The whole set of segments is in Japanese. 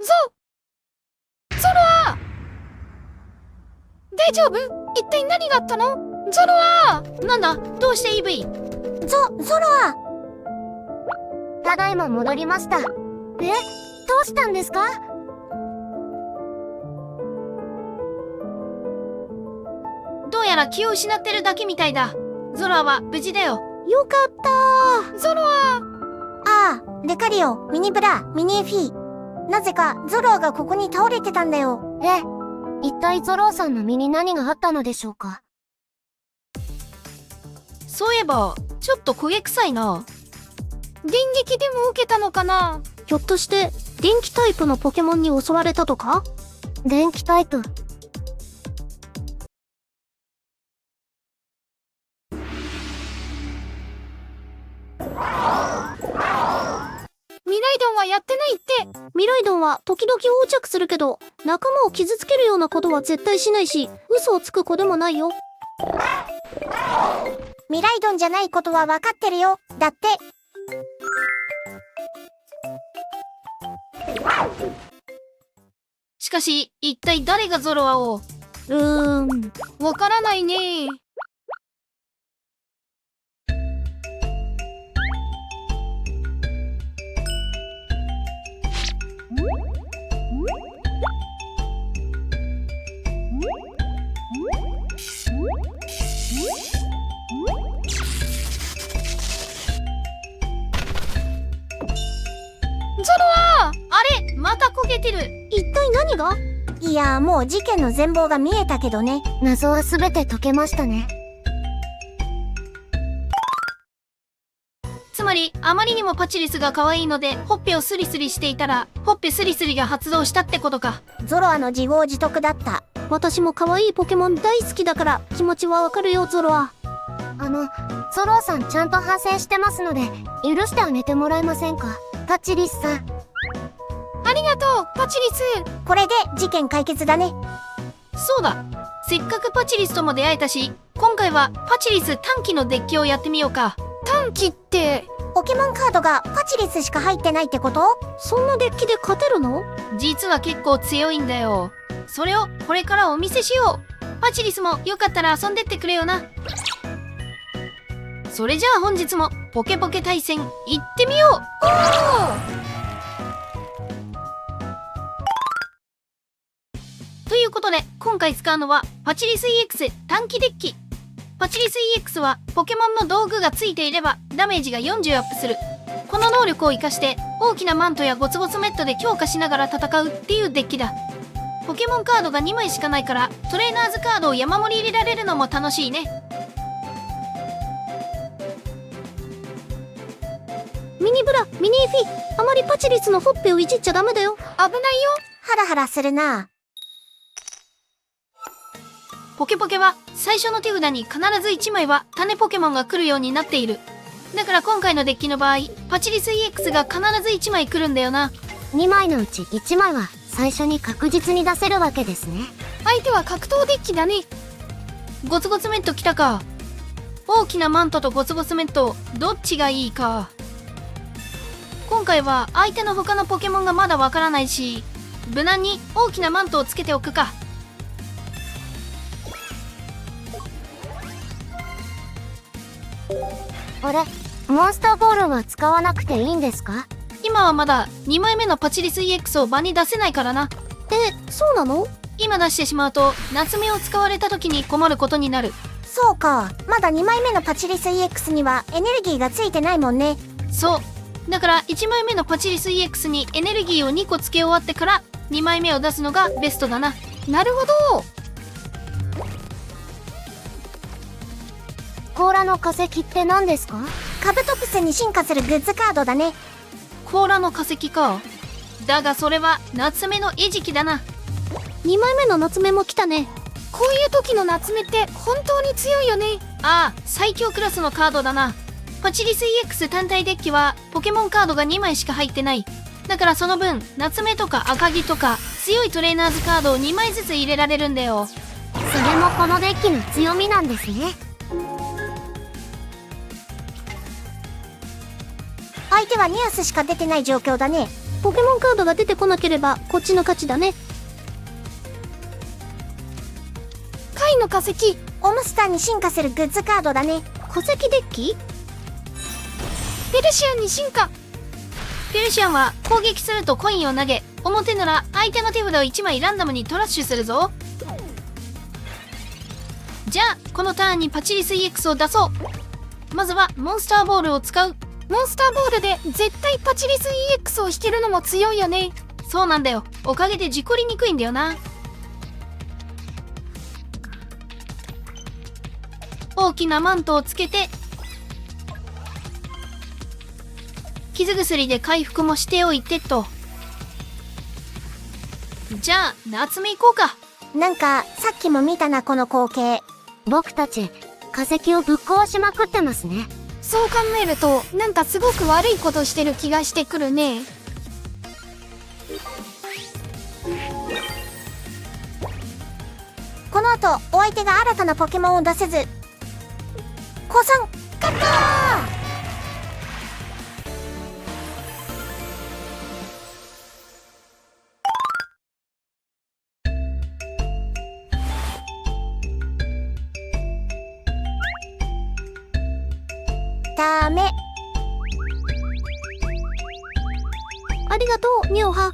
ゾロア、大丈夫？一体何があったの？ゾロア。なんだ、どうして EV？ ゾロア。ただいま戻りました。どうしたんですか？どうやら気を失ってるだけみたいだ。ゾロアは無事だよ。よかったゾロア。ああ、デカリオ、ミニブラ、ミニエフィ。なぜかゾロアがここに倒れてたんだよ。一体ゾロアさんの身に何があったのでしょうか？そういえば、ちょっと焦げ臭いな。電撃でも受けたのかな？ひょっとして電気タイプのポケモンに襲われたとか？電気タイプ。ミライドンはやってないって。ミライドンは時々横着するけど、仲間を傷つけるようなことは絶対しないし、嘘をつく子でもないよ。ミライドンじゃないことは分かってるよ。だって。しかし、一体誰がゾロアを？わからないね。ゾロア。あれ、また焦げてる。一体何が？いや、もう事件の全貌が見えたけどね。謎は全て解けましたね。つまり、あまりにもパチリスが可愛いので、ほっぺをスリスリしていたら、ほっぺスリスリが発動したってことか。ゾロアの自業自得だった。私も可愛いポケモン大好きだから気持ちはわかるよ、ゾロア。ゾロアさんちゃんと反省してますので、許してあげてもらえませんか？パチリスさん。ありがとう、パチリス。これで事件解決だね。そうだ。せっかくパチリスとも出会えたし、今回はパチリス短期のデッキをやってみようか。短期って、ポケモンカードがパチリスしか入ってないってこと？そんなデッキで勝てるの？実は結構強いんだよ。それをこれからお見せしよう。パチリスもよかったら遊んでってくれよな。それじゃあ本日もポケポケ対戦行ってみよう。ということで今回使うのはパチリス EX 短期デッキ。パチリス EX はポケモンの道具がついていればダメージが40アップする。この能力を活かして大きなマントやゴツゴツメットで強化しながら戦うっていうデッキだ。ポケモンカードが2枚しかないからトレーナーズカードを山盛り入れられるのも楽しいね。ミニブラ、ミニエフィ、あまりパチリスのほっぺをいじっちゃダメだよ。危ないよ。ハラハラするな。ポケポケは最初の手札に必ず1枚は種ポケモンが来るようになっている。だから今回のデッキの場合、パチリス EX が必ず1枚来るんだよな。2枚のうち1枚は最初に確実に出せるわけですね。相手は格闘デッキだね。ゴツゴツメット来たか。大きなマントとゴツゴツメット、どっちがいいか。今回は相手の他のポケモンがまだわからないし、無難に大きなマントをつけておくか。あれ、モンスターボールは使わなくていいんですか？今はまだ2枚目のパチリス EX を場に出せないからな。そうなの？今出してしまうと夏目を使われた時に困ることになる。そうか、まだ2枚目のパチリス EX にはエネルギーがついてないもんね。そう。だから1枚目のパチリス EX にエネルギーを2個つけ終わってから2枚目を出すのがベストだな。なるほど。甲羅の化石って何ですか？カブトプスに進化するグッズカードだね。甲羅の化石か。だがそれは夏目の餌食だな。2枚目の夏目も来たね。こういう時の夏目って本当に強いよね。ああ、最強クラスのカードだな。パチリス EX 単体デッキはポケモンカードが2枚しか入ってない。だからその分夏目とか赤城とか強いトレーナーズカードを2枚ずつ入れられるんだよ。それもこのデッキの強みなんですね。相手はニュースしか出てない状況だね。ポケモンカードが出てこなければこっちの勝ちだね。貝の化石。オムスターに進化するグッズカードだね。化石デッキ？ペルシアンに進化。ペルシアンは攻撃するとコインを投げ、表なら相手の手札を1枚ランダムにトラッシュするぞ。じゃあこのターンにパチリス EX を出そう。まずはモンスターボールを使う。モンスターボールで絶対パチリス EX を引けるのも強いよね。そうなんだよ。おかげで事故りにくいんだよな。大きなマントをつけて、傷薬で回復もしておいてと。じゃあ夏目行こうか。なんかさっきも見たな、この光景。僕たち化石をぶっ壊しまくってますね。そう考えるとなんかすごく悪いことしてる気がしてくるね。この後お相手が新たなポケモンを出せず降参。勝ったー。ダメ。ありがとう、ニオハ。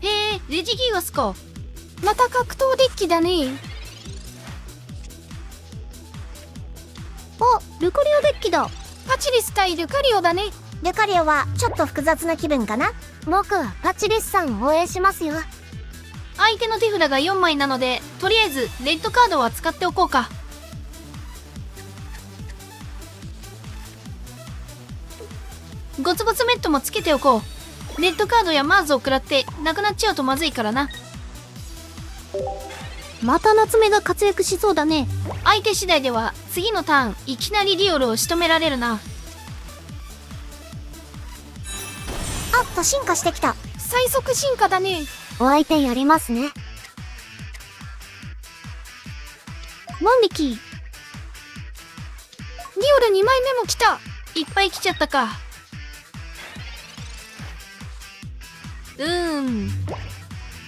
へえ、レジギガスか。また格闘デッキだね。あ、ルカリオデッキだ。パチリス対ルカリオだね。ルカリオはちょっと複雑な気分かな。僕はパチリスさんを応援しますよ。相手の手札が4枚なので、とりあえずレッドカードは使っておこうか。ゴツゴツメットもつけておこう。レッドカードやマーズを食らってなくなっちゃうとまずいからな。また夏目が活躍しそうだね。相手次第では次のターンいきなりリオルを仕留められるな。あっと進化してきた。最速進化だね。お相手やりますね。万力。リオル2枚目も来た。いっぱい来ちゃったか。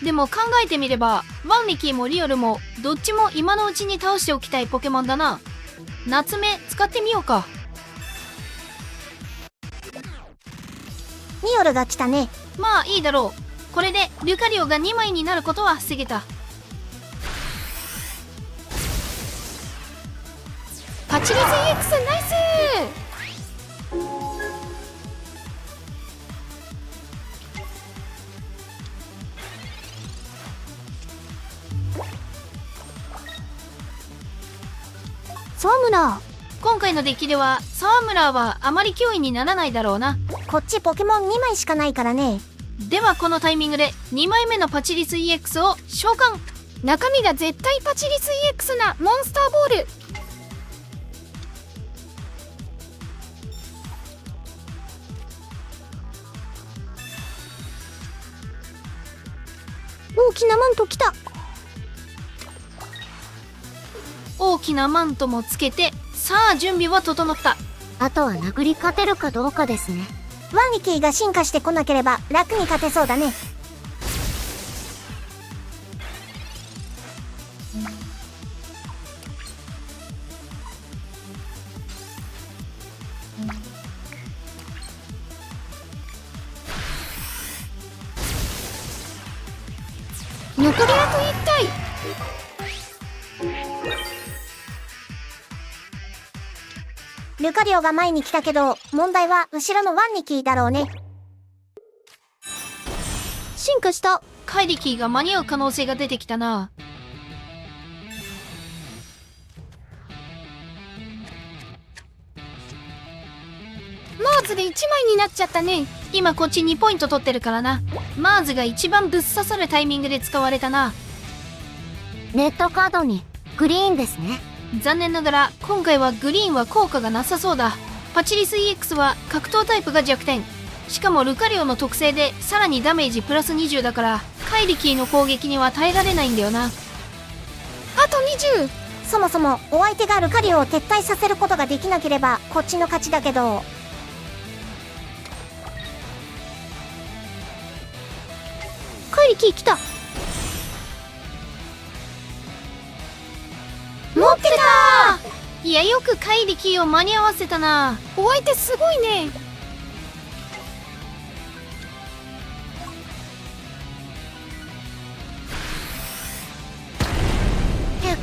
でも考えてみればワンリキーもリオルもどっちも今のうちに倒しておきたいポケモンだな。夏目使ってみようか。ニオルが来たね。まあいいだろう。これでルカリオが2枚になることは防げた。パチリス EX ナイス。沢村。今回のデッキでは沢村はあまり脅威にならないだろうな。こっちポケモン2枚しかないからね。ではこのタイミングで2枚目のパチリス EX を召喚。中身が絶対パチリス EX なモンスターボール。大きなマント来た。大きなマントもつけて、さあ準備は整った。あとは殴り勝てるかどうかですね。ワンリキーが進化してこなければ楽に勝てそうだね。残りあと1体。ルカリオが前に来たけど、問題は後ろのワンリキーだろうね。進化した。カイリキーが間に合う可能性が出てきたな。マーズで1枚になっちゃったね。今こっち2ポイント取ってるからな。マーズが一番ぶっ刺さるタイミングで使われたな。レッドカードにグリーンですね。残念ながら今回はグリーンは効果がなさそうだ。パチリス EX は格闘タイプが弱点。しかもルカリオの特性でさらにダメージプラス20だから怪力の攻撃には耐えられないんだよな。あと20。そもそもお相手がルカリオを撤退させることができなければこっちの勝ちだけど。怪力来た。持ってたいや、よく怪力を間に合わせたな。お相手すごいね。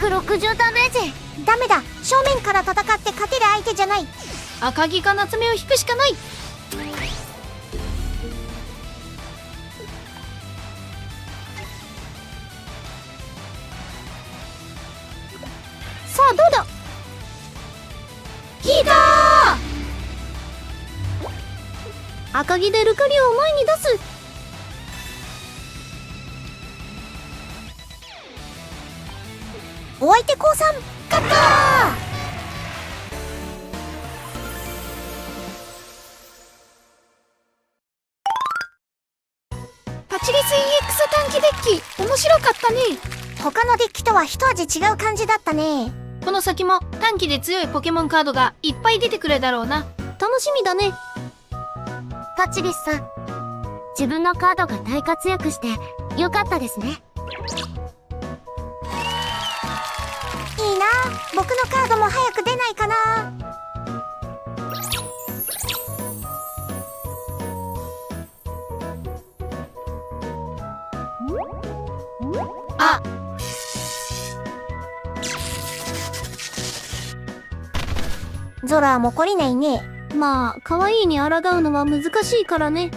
160ダメージ。ダメだ、正面から戦って勝てる相手じゃない。赤木か夏目を引くしかない。さあどうだ。引いたー。赤木でルカリオを前に出す。お相手降参。勝ったパチリス EX 短期デッキ面白かったね。他のデッキとは一味違う感じだったね。この先も短期で強いポケモンカードがいっぱい出てくるだろうな。楽しみだね。パチリスさん、自分のカードが大活躍してよかったですね。いいな、僕のカードも早く出ないかな。あ、ゾラも懲りないね。まあ可愛いに抗うのは難しいからね。